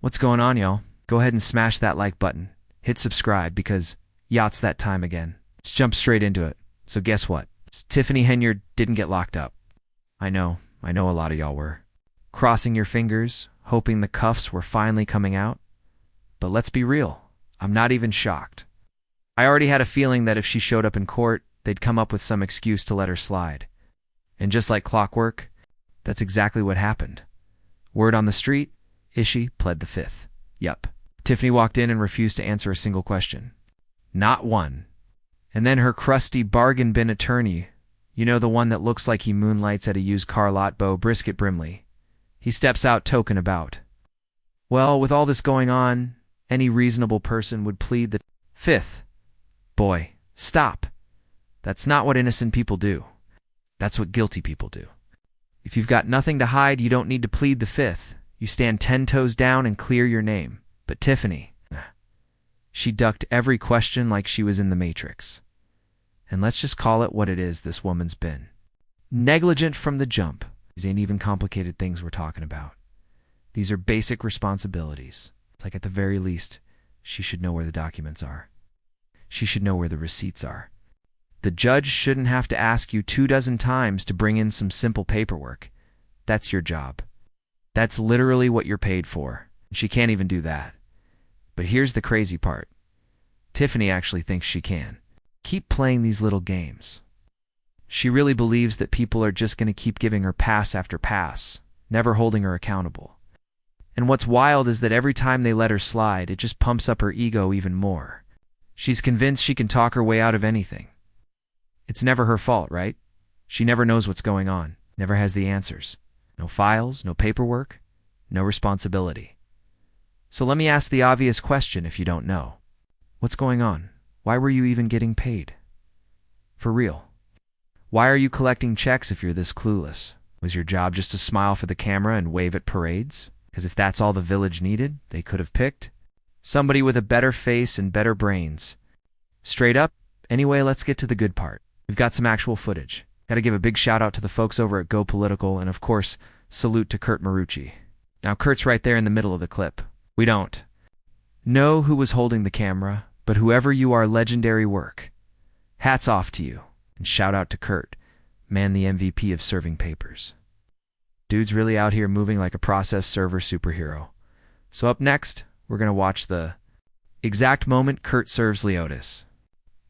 What's going on, y'all? Go ahead and smash that like button. Hit subscribe because, it's that time again. Let's jump straight into it. So guess what? Tiffany Henyard didn't get locked up. I know a lot of y'all were. Crossing your fingers, hoping the cuffs were finally coming out. But let's be real, I'm not even shocked. I already had a feeling that if she showed up in court, they'd come up with some excuse to let her slide. And just like clockwork, that's exactly what happened. Word on the street, Ishi pled the fifth. Yup. Tiffany walked in and refused to answer a single question. Not one. And then her crusty bargain bin attorney, the one that looks like he moonlights at a used car lot, Bo Brisket Brimley. He steps out token about. Well, with all this going on, any reasonable person would plead the fifth. Boy, stop. That's not what innocent people do. That's what guilty people do. If you've got nothing to hide, you don't need to plead the fifth. You stand 10 toes down and clear your name. But Tiffany, she ducked every question like she was in the Matrix. And let's just call it what it is this woman's been. Negligent from the jump. These ain't even complicated things we're talking about. These are basic responsibilities. It's like at the very least, she should know where the documents are. She should know where the receipts are. The judge shouldn't have to ask you 24 times to bring in some simple paperwork. That's your job. That's literally what you're paid for. She can't even do that. But here's the crazy part. Tiffany actually thinks she can. Keep playing these little games. She really believes that people are just going to keep giving her pass after pass, never holding her accountable. And what's wild is that every time they let her slide, it just pumps up her ego even more. She's convinced she can talk her way out of anything. It's never her fault, right? She never knows what's going on, never has the answers. No files, no paperwork, no responsibility. So let me ask the obvious question if you don't know. What's going on? Why were you even getting paid? For real. Why are you collecting checks if you're this clueless? Was your job just to smile for the camera and wave at parades? Because if that's all the village needed, they could have picked somebody with a better face and better brains. Straight up, anyway, let's get to the good part. We've got some actual footage. Got to give a big shout out to the folks over at Go Political, and of course, salute to Kurt Marucci. Now, Kurt's right there in the middle of the clip. We don't know who was holding the camera, but whoever you are, legendary work. Hats off to you, and shout out to Kurt, man the MVP of serving papers. Dude's really out here moving like a process server superhero. So up next, we're going to watch the exact moment Kurt serves Leotis.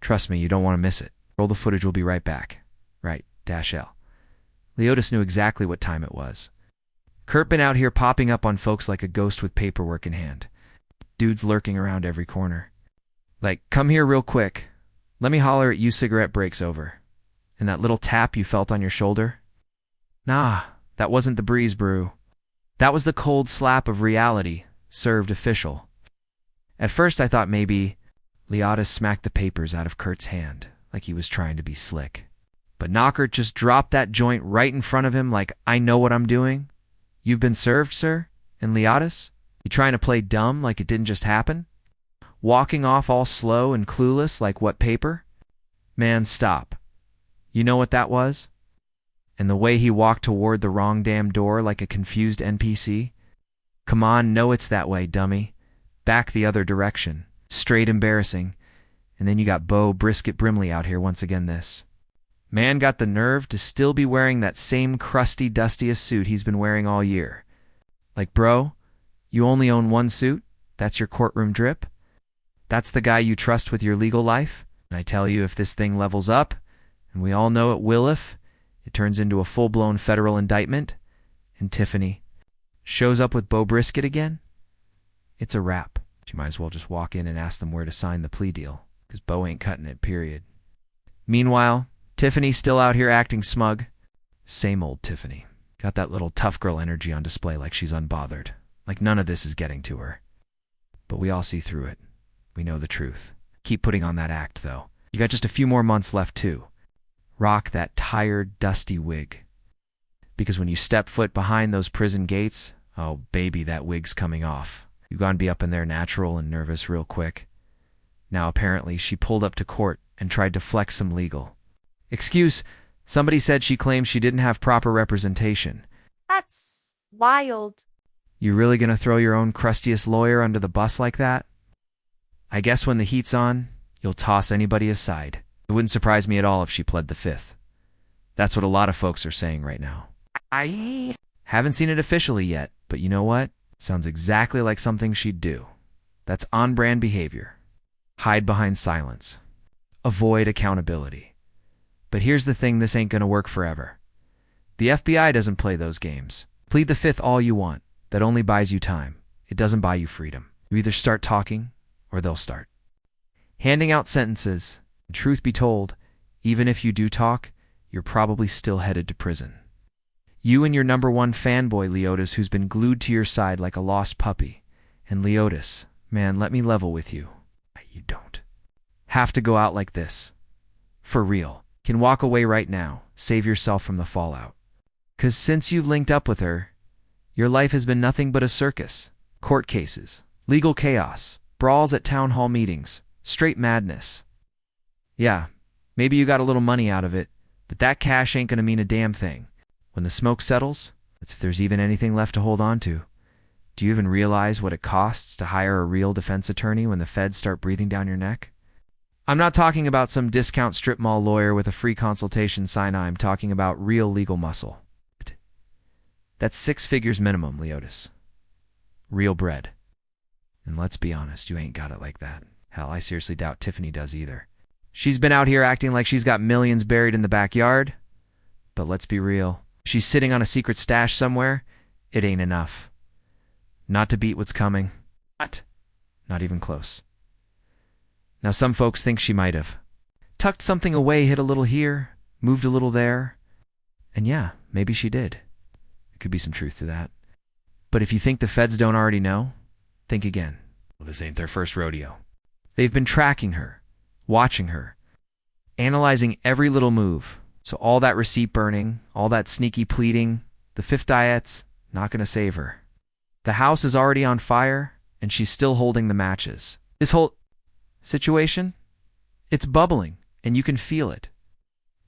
Trust me, you don't want to miss it. Roll the footage, we'll be right back. Right, -L. Leotis knew exactly what time it was. Kurt been out here popping up on folks like a ghost with paperwork in hand. Dude's lurking around every corner. Like, come here real quick. Let me holler at you, cigarette breaks over. And that little tap you felt on your shoulder? Nah, that wasn't the breeze brew. That was the cold slap of reality, served official. At first I thought maybe Leotis smacked the papers out of Kurt's hand, like he was trying to be slick. But Knockert just dropped that joint right in front of him like, I know what I'm doing. You've been served, sir? And Leotis? You trying to play dumb like it didn't just happen? Walking off all slow and clueless like what paper? Man, stop. You know what that was? And the way he walked toward the wrong damn door like a confused NPC? Come on, know it's that way, dummy. Back the other direction. Straight embarrassing. And then you got Bo Brisket Brimley out here once again this. Man got the nerve to still be wearing that same crusty, dustiest suit he's been wearing all year. Like, bro, you only own one suit? That's your courtroom drip? That's the guy you trust with your legal life? And I tell you, if this thing levels up, and we all know it will if, it turns into a full-blown federal indictment, and Tiffany shows up with Bo Brisket again, it's a wrap. She might as well just walk in and ask them where to sign the plea deal, because Bo ain't cutting it, period. Meanwhile, Tiffany's still out here acting smug. Same old Tiffany. Got that little tough girl energy on display like she's unbothered. Like none of this is getting to her. But we all see through it. We know the truth. Keep putting on that act, though. You got just a few more months left, too. Rock that tired, dusty wig. Because when you step foot behind those prison gates, oh, baby, that wig's coming off. You're going to be up in there natural and nervous real quick. Now, apparently, she pulled up to court and tried to flex some legal. Excuse, somebody said she claimed she didn't have proper representation. That's wild. You really gonna throw your own crustiest lawyer under the bus like that? I guess when the heat's on, you'll toss anybody aside. It wouldn't surprise me at all if she pled the fifth. That's what a lot of folks are saying right now. I haven't seen it officially yet, but you know what? Sounds exactly like something she'd do. That's on-brand behavior. Hide behind silence. Avoid accountability. But here's the thing, this ain't gonna work forever. The FBI doesn't play those games. Plead the fifth all you want. That only buys you time. It doesn't buy you freedom. You either start talking, or they'll start handing out sentences. And truth be told, even if you do talk, you're probably still headed to prison. You and your number one fanboy, Leotis, who's been glued to your side like a lost puppy. And Leotis, man, let me level with you. You don't have to go out like this. For real. You can walk away right now. Save yourself from the fallout. 'Cause since you've linked up with her, your life has been nothing but a circus. Court cases, legal chaos, brawls at town hall meetings, straight madness. Yeah, maybe you got a little money out of it, but that cash ain't gonna mean a damn thing. When the smoke settles, that's if there's even anything left to hold on to. Do you even realize what it costs to hire a real defense attorney when the feds start breathing down your neck? I'm not talking about some discount strip mall lawyer with a free consultation sign. I'm talking about real legal muscle. That's 6 figures minimum, Leotis. Real bread. And let's be honest, you ain't got it like that. Hell, I seriously doubt Tiffany does either. She's been out here acting like she's got millions buried in the backyard. But let's be real. She's sitting on a secret stash somewhere. It ain't enough. Not to beat what's coming. Not even close. Now, some folks think she might have tucked something away, hid a little here, moved a little there. And yeah, maybe she did. There could be some truth to that. But if you think the feds don't already know, think again. Well, this ain't their first rodeo. They've been tracking her, watching her, analyzing every little move. So all that receipt burning, all that sneaky pleading, the fifth diet's not going to save her. The house is already on fire, and she's still holding the matches. This whole situation, it's bubbling, and you can feel it.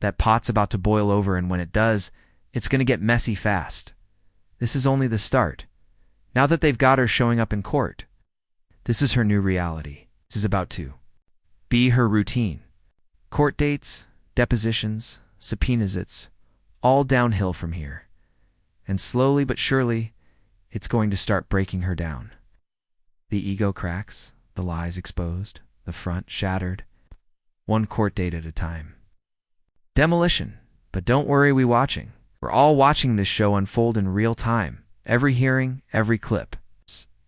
That pot's about to boil over, and when it does, it's going to get messy fast. This is only the start. Now that they've got her showing up in court, this is her new reality. This is about to be her routine. Court dates, depositions, subpoenas, it's all downhill from here. And slowly but surely, it's going to start breaking her down. The ego cracks, the lies exposed, the front shattered, one court date at a time. Demolition. But don't worry, we watching. We're all watching this show unfold in real time. Every hearing, every clip.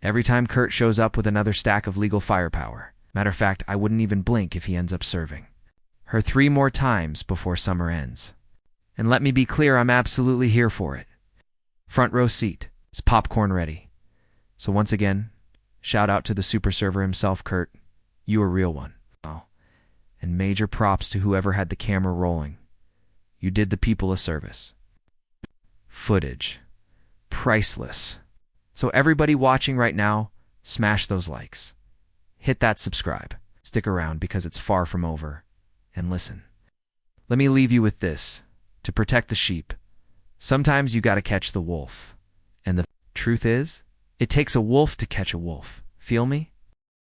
Every time Kurt shows up with another stack of legal firepower. Matter of fact, I wouldn't even blink if he ends up serving her 3 more times before summer ends. And let me be clear, I'm absolutely here for it. Front row seat. Is popcorn ready? So once again, shout out to the super server himself, Kurt. You a real one. Oh. And major props to whoever had the camera rolling. You did the people a service. Footage. Priceless. So everybody watching right now, smash those likes. Hit that subscribe. Stick around because it's far from over. And listen. Let me leave you with this. To protect the sheep, sometimes you gotta catch the wolf. And the truth is, it takes a wolf to catch a wolf. Feel me?